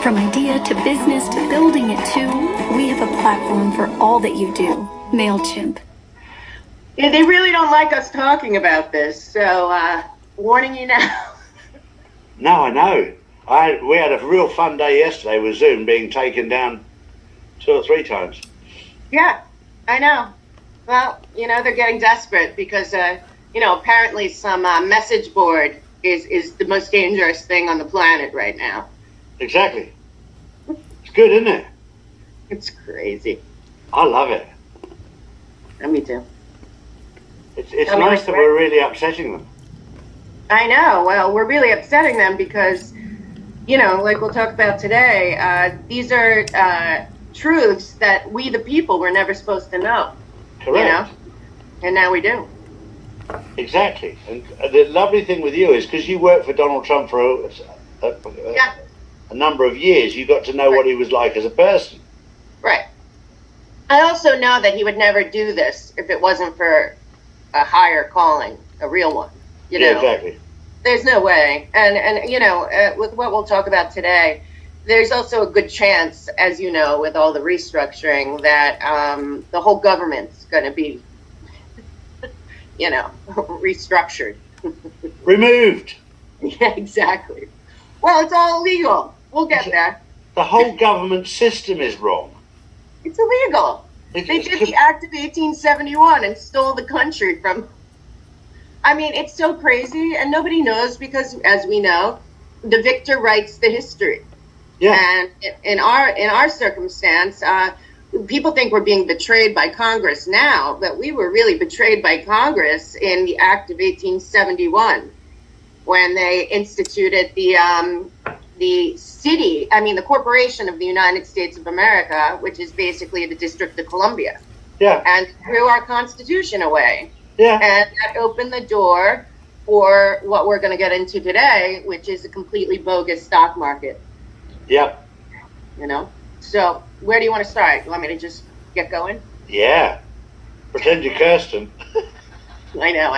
From idea to business to building it too, we have a platform for all that you do. MailChimp. Yeah, they really don't like us talking about this, so warning you now. No, I know. We had a real fun day yesterday with Zoom being taken down 2 or 3 times. Yeah, I know. Well, they're getting desperate because, apparently some message board is the most dangerous thing on the planet right now. Exactly. It's good, isn't it? It's crazy. I love it. And me too. It's nice that we're really upsetting them. I know. Well, we're really upsetting them because, like we'll talk about today, these are truths that we, the people, were never supposed to know. Correct. And now we do. Exactly. And the lovely thing with you is because you worked for Donald Trump for a number of years, you got to know what he was like as a person. Right. I also know that he would never do this if it wasn't for a higher calling, a real one. Yeah, exactly. There's no way. And with what we'll talk about today, there's also a good chance, as you know, with all the restructuring, that the whole government's going to be, restructured. Removed. Yeah, exactly. Well, it's all illegal. We'll get there. The whole government system is wrong. It's illegal. They did the Act of 1871 and stole the country from... I mean, it's so crazy, and nobody knows because, as we know, the victor writes the history. Yeah. And in our circumstance, people think we're being betrayed by Congress now, but we were really betrayed by Congress in the Act of 1871 when they instituted the corporation of the United States of America, which is basically the District of Columbia. Yeah. And threw our Constitution away. Yeah. And that opened the door for what we're going to get into today, which is a completely bogus stock market. Yep. So where do you want to start? You want me to just get going? Yeah. Pretend you're Kirsten. I know.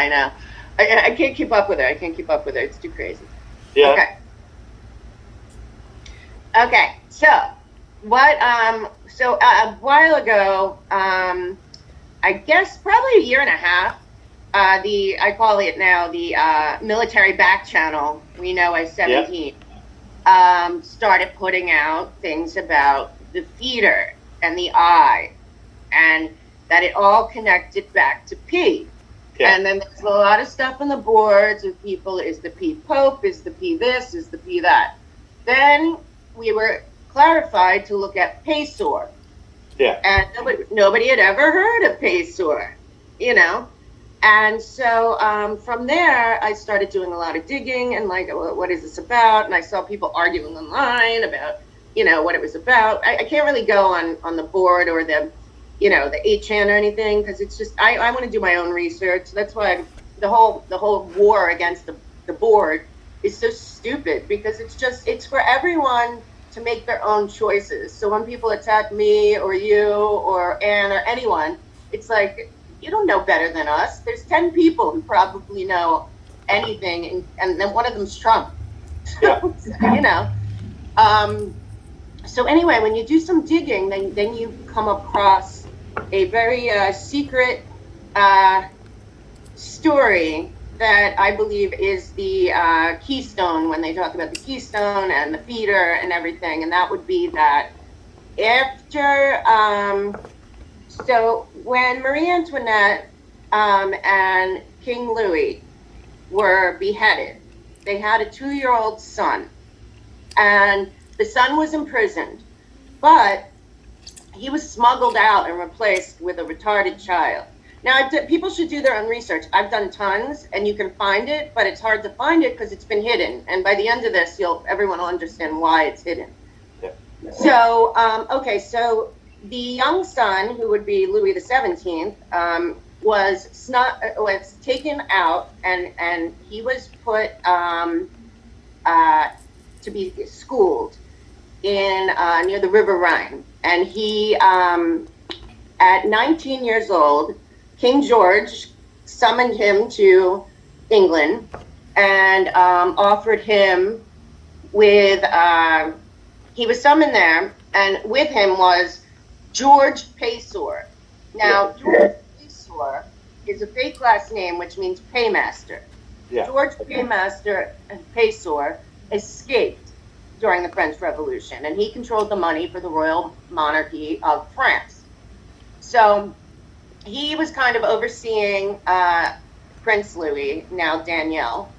I can't keep up with her. It's too crazy. Yeah. Okay. So what? So a while ago, I guess probably a year and a half. I call it now the military back channel. We know as 17. Yep. Started putting out things about the feeder and the eye, and that it all connected back to P. Yeah. And then there's a lot of stuff on the boards of people, is the P Pope, is the P this, is the P that. Then we were clarified to look at Payseur. Yeah. And nobody had ever heard of Payseur, And so from there, I started doing a lot of digging and what is this about? And I saw people arguing online about, what it was about. I can't really go on the board or the 8chan or anything, because it's just, I want to do my own research. That's why the whole war against the board is so stupid, because it's for everyone to make their own choices. So when people attack me or you or Anne or anyone, it's like, you don't know better than us. There's 10 people who probably know anything, and then one of them's Trump. Yeah. So anyway, when you do some digging, then you come across a very secret story that I believe is the keystone when they talk about the keystone and the feeder and everything. And that would be that after... So when Marie Antoinette and King Louis were beheaded, they had a 2-year-old son, and the son was imprisoned, but he was smuggled out and replaced with a retarded child. Now, people should do their own research. I've done tons, and you can find it, but it's hard to find it because it's been hidden. And by the end of this, everyone will understand why it's hidden. Yeah. So, so the young son, who would be Louis XVII, was taken out, and he was put to be schooled in near the River Rhine. And he, at 19 years old, King George summoned him to England and offered him with he was summoned there, and with him was George Payseur. Now, George Payseur is a fake last name, which means paymaster. Yeah. George Paymaster Payseur escaped during the French Revolution, and he controlled the money for the royal monarchy of France. So he was kind of overseeing Prince Louis, now Daniel,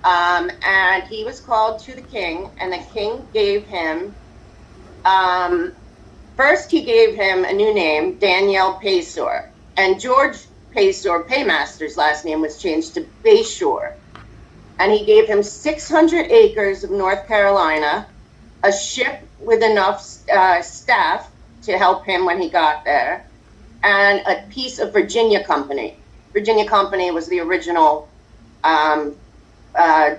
and he was called to the king, and the king gave him, first he gave him a new name, Daniel Payseur, and George Payseur, Paymaster's last name was changed to Payseur, and he gave him 600 acres of North Carolina, a ship with enough staff to help him when he got there, and a piece of Virginia Company. Virginia Company was the original,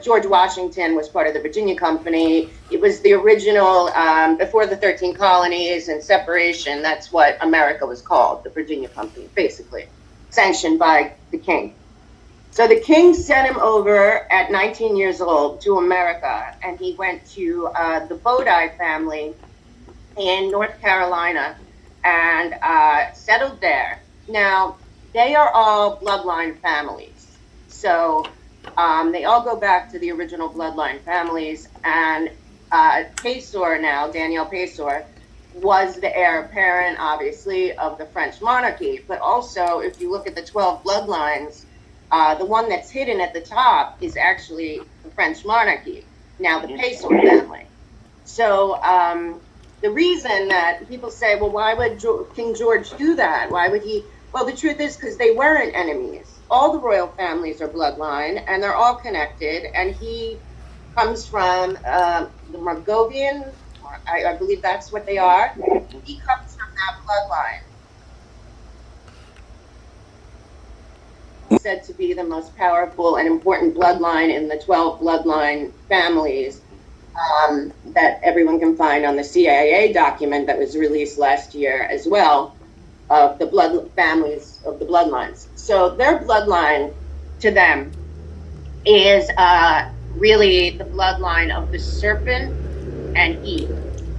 George Washington was part of the Virginia Company. It was the original, before the 13 colonies and separation, that's what America was called, the Virginia Company, basically, sanctioned by the king. So the king sent him over at 19 years old to America, and he went to the Bodie family in North Carolina and settled there. Now, they are all bloodline families. So they all go back to the original bloodline families, and Payseur now, Daniel Payseur, was the heir apparent, obviously, of the French monarchy. But also, if you look at the 12 bloodlines, the one that's hidden at the top is actually the French monarchy, now the Payseur family. So the reason that people say, well, why would King George do that? Why would he? Well, the truth is because they weren't enemies. All the royal families are bloodline, and they're all connected, and he comes from the Moravian, I believe that's what they are. He comes from that bloodline. Said to be the most powerful and important bloodline in the 12 bloodline families that everyone can find on the CIA document that was released last year as well, of the blood families of the bloodlines. So their bloodline to them is really the bloodline of the serpent and Eve.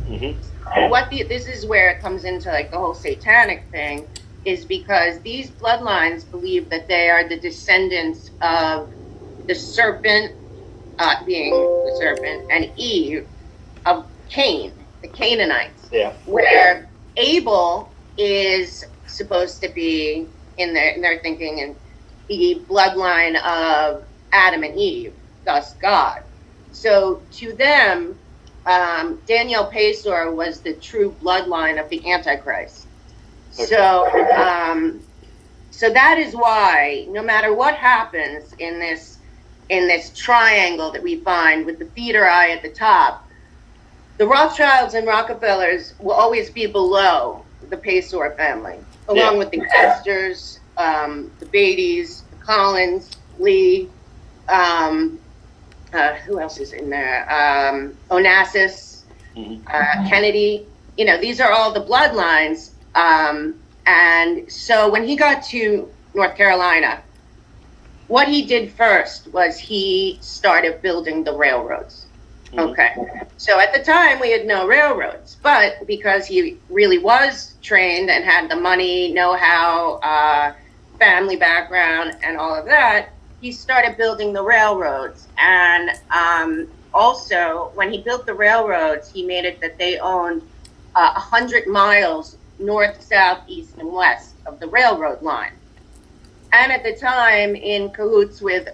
Mm-hmm. This is where it comes into like the whole satanic thing, is because these bloodlines believe that they are the descendants of the serpent, being the serpent, and Eve of Cain, the Canaanites. Yeah. Where Abel is supposed to be in their thinking in the bloodline of Adam and Eve, thus God. So to them, Daniel Payseur was the true bloodline of the Antichrist. Okay. So that is why no matter what happens in this triangle that we find with the feeder eye at the top, the Rothschilds and Rockefellers will always be below the Payseur family, along with the Astors, the Beatties, the Collins, Lee, who else is in there? Onassis, Kennedy. You know, these are all the bloodlines. And so when he got to North Carolina, what he did first was he started building the railroads. Okay. So at the time we had no railroads, but because he really was trained and had the money, know-how, family background, and all of that, he started building the railroads. And also, when he built the railroads, he made it that they owned 100 miles north, south, east, and west of the railroad line. And at the time, in cahoots with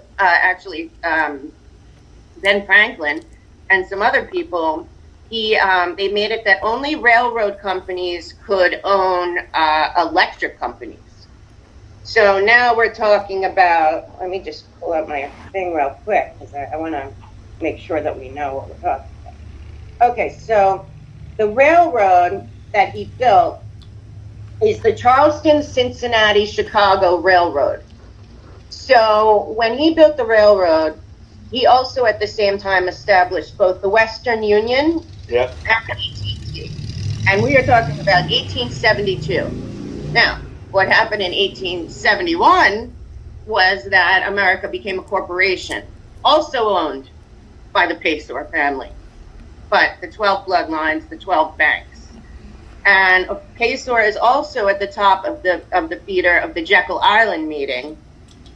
Ben Franklin and some other people, they made it that only railroad companies could own electric companies. So now we're talking about, let me just pull up my thing real quick, because I want to make sure that we know what we're talking about. Okay, so the railroad that he built is the Charleston, Cincinnati, Chicago Railroad. So when he built the railroad, he also at the same time established both the Western Union and the AT&T. And we are talking about 1872. Now, what happened in 1871 was that America became a corporation, also owned by the Payseur family. but the 12 bloodlines, the 12 banks. And Payseur is also at the top of the feeder of the Jekyll Island meeting,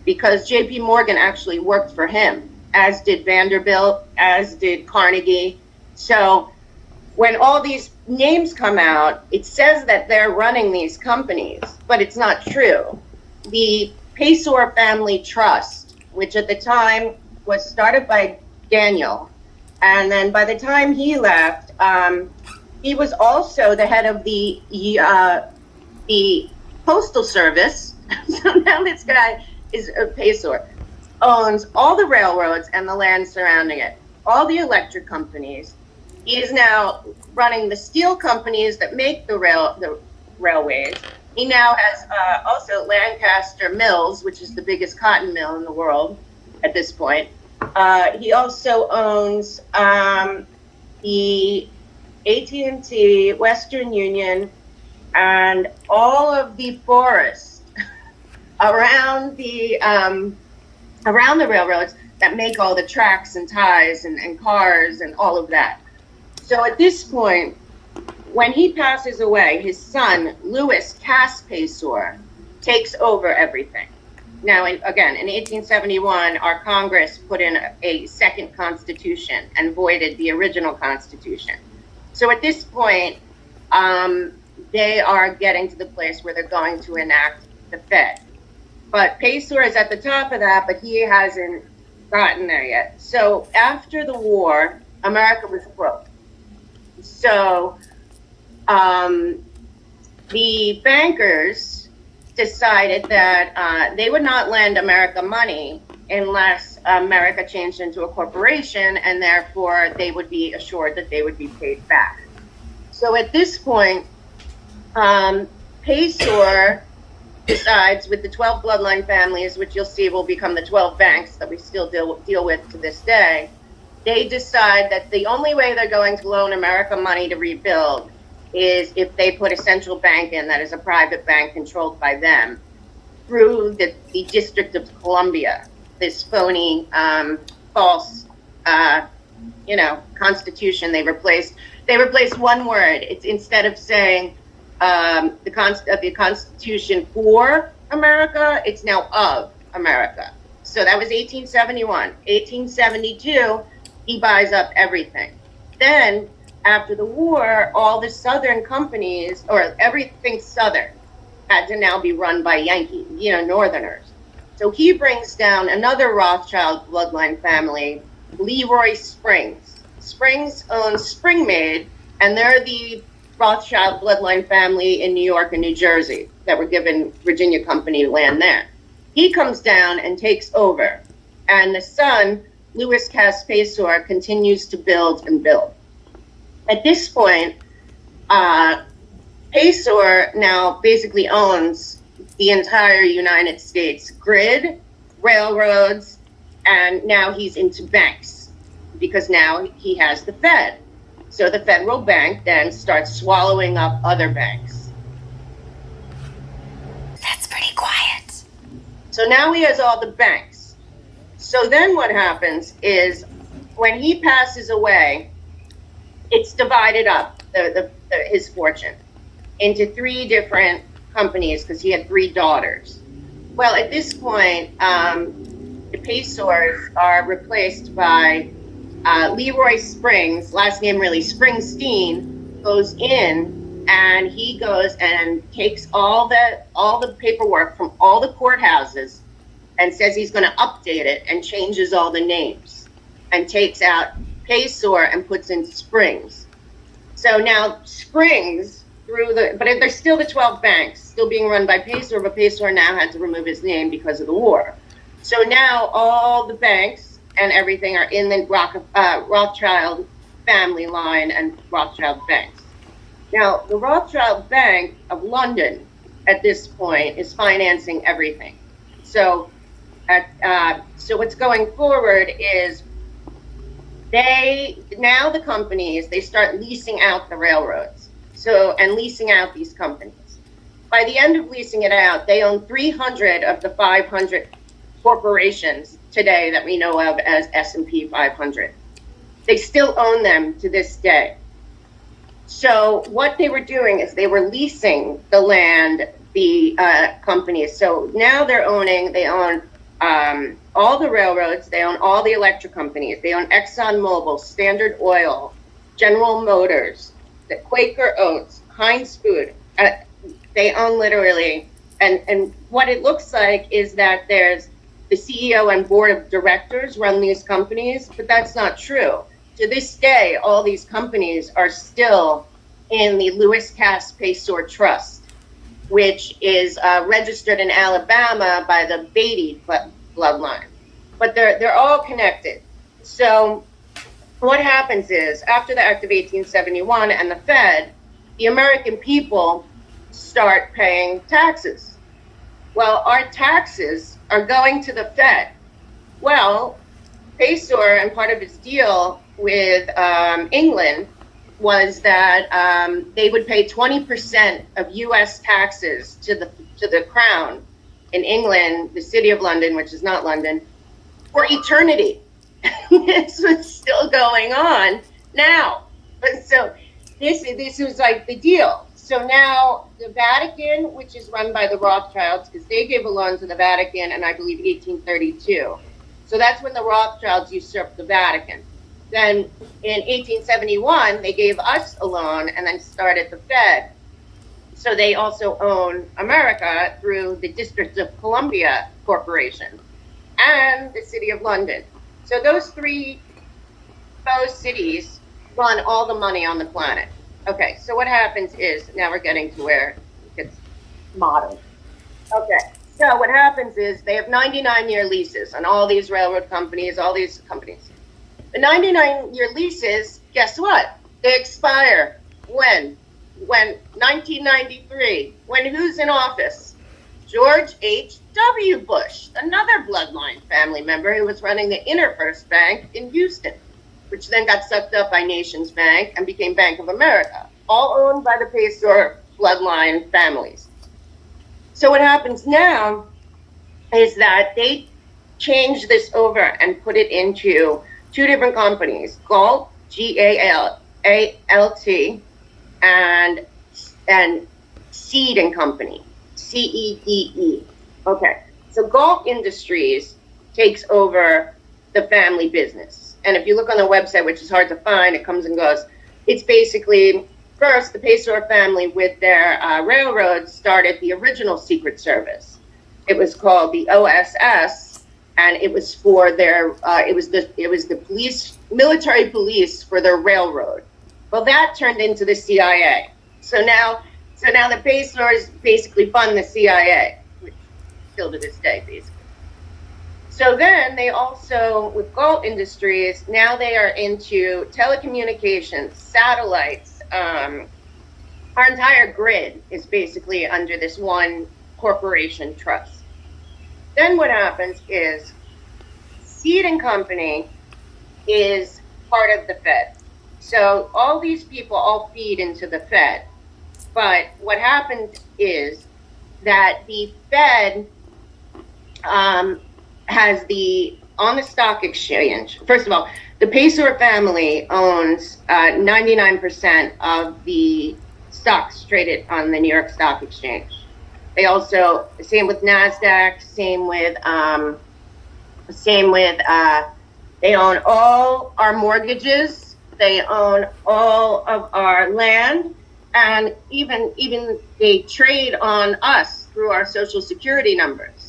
because JP Morgan actually worked for him, as did Vanderbilt, as did Carnegie. So when all these names come out, it says that they're running these companies, but it's not true. The Payseur Family Trust, which at the time was started by Daniel, and then by the time he left, he was also the head of the Postal Service. So now this guy is Payseur, owns all the railroads and the land surrounding it, all the electric companies. He is now running the steel companies that make the railways. He now has also Lancaster Mills, which is the biggest cotton mill in the world at this point. He also owns the AT&T, Western Union, and all of the forests around the railroads that make all the tracks and ties and cars and all of that. So at this point, when he passes away, his son, Louis Cass Payseur, takes over everything. Now, again, in 1871, our Congress put in a second constitution and voided the original constitution. So at this point, they are getting to the place where they're going to enact the Fed. But Payseur is at the top of that, but he hasn't gotten there yet. So after the war, America was broke. So the bankers decided that they would not lend America money unless America changed into a corporation, and therefore they would be assured that they would be paid back. So at this point, Payseur decides, with the 12 bloodline families, which you'll see will become the 12 banks that we still deal with to this day, they decide that the only way they're going to loan America money to rebuild is if they put a central bank in that is a private bank controlled by them through the District of Columbia, this phony, false, constitution. They replaced one word. It's, instead of saying the Constitution for America, it's now of America. So that was 1871. 1872, he buys up everything. Then, after the war, all the Southern companies, or everything Southern, had to now be run by Yankees, Northerners. So he brings down another Rothschild bloodline family, Leroy Springs. Springs owns Spring Maid, and they're the Rothschild bloodline family in New York and New Jersey that were given Virginia Company land there. He comes down and takes over, and the son, Louis Cass Payseur, continues to build and build. At this point, Payseur now basically owns the entire United States grid, railroads, and now he's into banks, because now he has the Fed. So the federal bank then starts swallowing up other banks. That's pretty quiet. So now he has all the banks. So then what happens is, when he passes away, it's divided up, his fortune, into three different companies, because he had three daughters. Well, at this point, the Payseurs are replaced by Leroy Springs, last name really Springsteen, goes in, and he goes and takes all the paperwork from all the courthouses and says he's going to update it and changes all the names and takes out Payseur and puts in Springs. So now Springs, but they're still the 12 banks, still being run by Payseur, but Payseur now had to remove his name because of the war. So now all the banks and everything are in the Rothschild family line and Rothschild banks. Now, the Rothschild Bank of London at this point is financing everything. So what's going forward is the companies, they start leasing out the railroads. And leasing out these companies. By the end of leasing it out, they own 300 of the 500 corporations today that we know of as S&P 500. They still own them to this day. So what they were doing is they were leasing the land, the companies. So now they own all the railroads, they own all the electric companies, they own ExxonMobil, Standard Oil, General Motors, the Quaker Oats, Heinz Food. They own literally, and what it looks like is that there's the CEO and board of directors run these companies, but that's not true. To this day, all these companies are still in the Lewis Cass Payseur Trust, which is registered in Alabama by the Beatty bloodline. But they're all connected. So what happens is, after the Act of 1871 and the Fed, the American people start paying taxes. Well, our taxes are going to the Fed. Well, Payseur and part of his deal with England was that they would pay 20% of U.S. taxes to the Crown in England, the City of London, which is not London, for eternity. This was still going on now. But so this was like the deal. So now the Vatican, which is run by the Rothschilds, because they gave a loan to the Vatican in, I believe, 1832. So that's when the Rothschilds usurped the Vatican. Then in 1871, they gave us a loan and then started the Fed. So they also own America through the District of Columbia Corporation and the City of London. So those cities run all the money on the planet. Okay, so what happens is, now we're getting to where it gets modern. Okay, so what happens is they have 99-year leases on all these railroad companies, all these companies. The 99-year leases, guess what? They expire when? 1993. When who's in office? George H.W. Bush, another bloodline family member who was running the InterFirst Bank in Houston, which then got sucked up by Nations Bank and became Bank of America, all owned by the Payseur bloodline families. So what happens now is that they change this over and put it into two different companies, Galt, G-A-L-A-L-T, and Seed and Company, C-E-D-E. Okay, so Galt Industries takes over the family business. And if you look on the website, which is hard to find, it comes and goes. It's basically, first, the Payseur family with their railroads started the original Secret Service. It was called the OSS, and it was for their, it was the police, military police for their railroad. Well, that turned into the CIA. So now the Payseurs basically fund the CIA, which still to this day, basically. So then they also, with Galt Industries, now they are into telecommunications, satellites. Our entire grid is basically under this one corporation trust. Then what happens is Seed and Company is part of the Fed. So all these people all feed into the Fed. But what happens is that the Fed has on the stock exchange, first of all, the Payseur family owns 99% of the stocks traded on the New York Stock Exchange. They also, same with NASDAQ, they own all our mortgages, they own all of our land, and even they trade on us through our social security numbers.